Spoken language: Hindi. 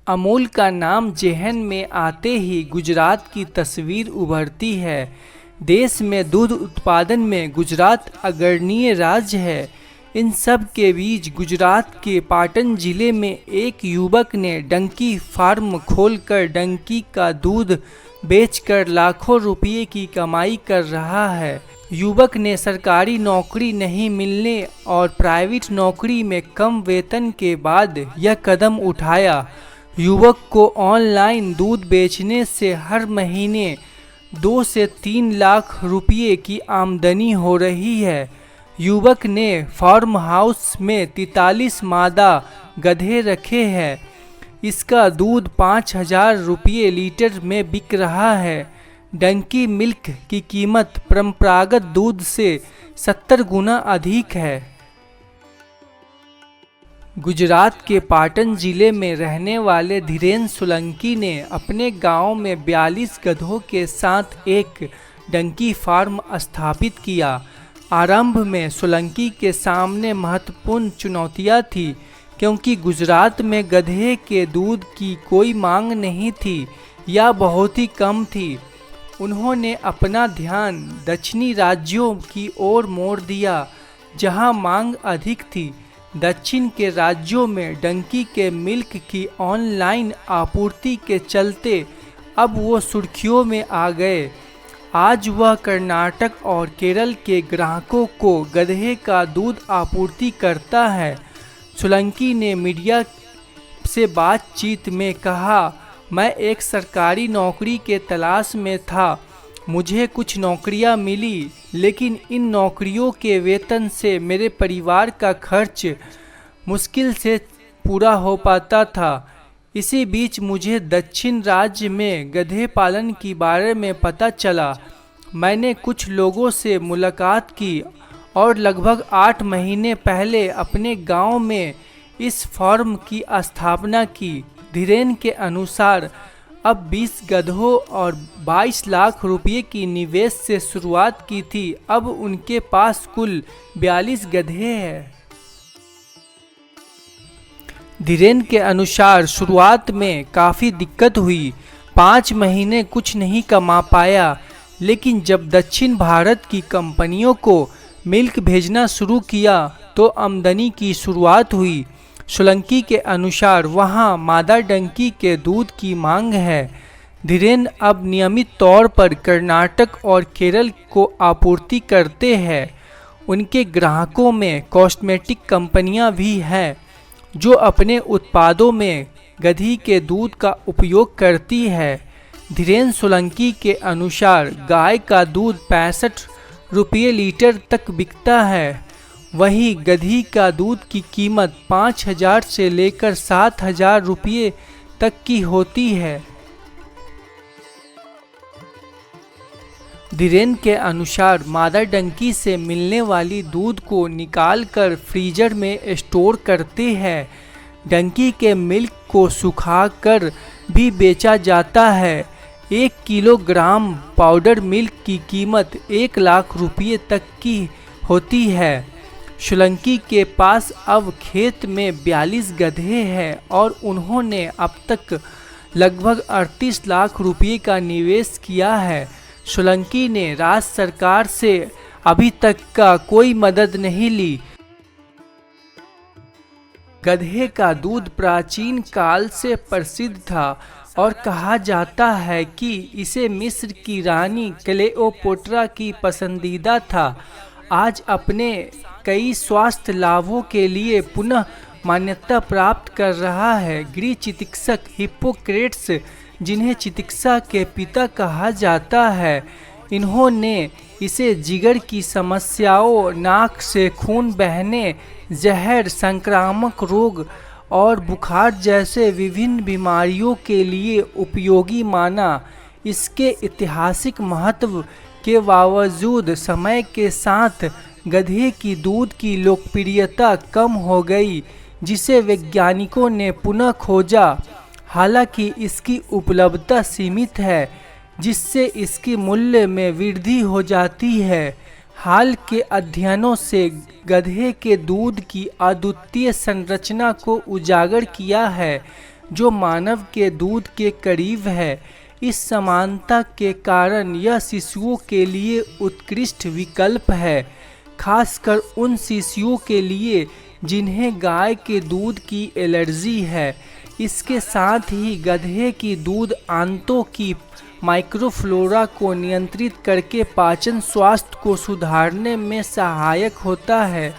अमूल का नाम जेहन में आते ही गुजरात की तस्वीर उभरती है। देश में दूध उत्पादन में गुजरात अग्रणीय राज्य है। इन सब के बीच गुजरात के पाटन जिले में एक युवक ने डंकी फार्म खोलकर डंकी का दूध बेचकर लाखों रुपये की कमाई कर रहा है। युवक ने सरकारी नौकरी नहीं मिलने और प्राइवेट नौकरी में कम वेतन के बाद यह कदम उठाया। युवक को ऑनलाइन दूध बेचने से हर महीने 2 से 3 लाख रुपये की आमदनी हो रही है। युवक ने फार्म हाउस में 43 मादा गधे रखे हैं। इसका दूध 5,000 रुपये लीटर में बिक रहा है। डंकी मिल्क की कीमत परंपरागत दूध से 70 गुना अधिक है। गुजरात के पाटन जिले में रहने वाले धीरेन सोलंकी ने अपने गांव में 42 गधों के साथ एक डंकी फार्म स्थापित किया। आरंभ में सोलंकी के सामने महत्वपूर्ण चुनौतियां थी, क्योंकि गुजरात में गधे के दूध की कोई मांग नहीं थी या बहुत ही कम थी। उन्होंने अपना ध्यान दक्षिणी राज्यों की ओर मोड़ दिया, जहां मांग अधिक थी। दक्षिण के राज्यों में डंकी के मिल्क की ऑनलाइन आपूर्ति के चलते अब वो सुर्खियों में आ गए। आज वह कर्नाटक और केरल के ग्राहकों को गधे का दूध आपूर्ति करता है। सोलंकी ने मीडिया से बातचीत में कहा, मैं एक सरकारी नौकरी के तलाश में था। मुझे कुछ नौकरियां मिली, लेकिन इन नौकरियों के वेतन से मेरे परिवार का खर्च मुश्किल से पूरा हो पाता था। इसी बीच मुझे दक्षिण राज्य में गधे पालन के बारे में पता चला। मैंने कुछ लोगों से मुलाकात की और लगभग 8 महीने पहले अपने गांव में इस फार्म की स्थापना की। धीरेन के अनुसार अब 20 गधों और 22 लाख रुपये की निवेश से शुरुआत की थी। अब उनके पास कुल 42 गधे हैं। धीरेन के अनुसार शुरुआत में काफ़ी दिक्कत हुई। 5 महीने कुछ नहीं कमा पाया, लेकिन जब दक्षिण भारत की कंपनियों को मिल्क भेजना शुरू किया तो आमदनी की शुरुआत हुई। सोलंकी के अनुसार वहां मादा डंकी के दूध की मांग है। धीरेन अब नियमित तौर पर कर्नाटक और केरल को आपूर्ति करते हैं। उनके ग्राहकों में कॉस्मेटिक कंपनियां भी हैं, जो अपने उत्पादों में गधी के दूध का उपयोग करती है। धीरेन सोलंकी के अनुसार गाय का दूध 65 रुपये लीटर तक बिकता है। वहीं गधी का दूध की कीमत 5,000 से लेकर 7,000 रुपये तक की होती है। धीरेन के अनुसार मादा डंकी से मिलने वाली दूध को निकालकर फ्रीजर में स्टोर करते हैं। डंकी के मिल्क को सुखाकर भी बेचा जाता है। 1 किलोग्राम पाउडर मिल्क की कीमत 1 लाख रुपये तक की होती है। सोलंकी के पास अब खेत में 42 गधे हैं और उन्होंने अब तक लगभग 38 लाख रुपये का निवेश किया है। सोलंकी ने राज्य सरकार से अभी तक का कोई मदद नहीं ली। गधे का दूध प्राचीन काल से प्रसिद्ध था और कहा जाता है कि इसे मिस्र की रानी क्लेओपेट्रा की पसंदीदा था। आज अपने कई स्वास्थ्य लाभों के लिए पुनः मान्यता प्राप्त कर रहा है। गृह चिकित्सक हिप्पोक्रेट्स, जिन्हें चिकित्सा के पिता कहा जाता है, इन्होंने इसे जिगर की समस्याओं, नाक से खून बहने, जहर, संक्रामक रोग और बुखार जैसे विभिन्न बीमारियों के लिए उपयोगी माना। इसके ऐतिहासिक महत्व के बावजूद समय के साथ गधे की दूध की लोकप्रियता कम हो गई, जिसे वैज्ञानिकों ने पुनः खोजा। हालांकि इसकी उपलब्धता सीमित है, जिससे इसके मूल्य में वृद्धि हो जाती है। हाल के अध्ययनों से गधे के दूध की अद्वितीय संरचना को उजागर किया है, जो मानव के दूध के करीब है। इस समानता के कारण यह शिशुओं के लिए उत्कृष्ट विकल्प है, खासकर उन शिशुओं के लिए जिन्हें गाय के दूध की एलर्जी है। इसके साथ ही गधे की दूध आंतों की माइक्रोफ्लोरा को नियंत्रित करके पाचन स्वास्थ्य को सुधारने में सहायक होता है।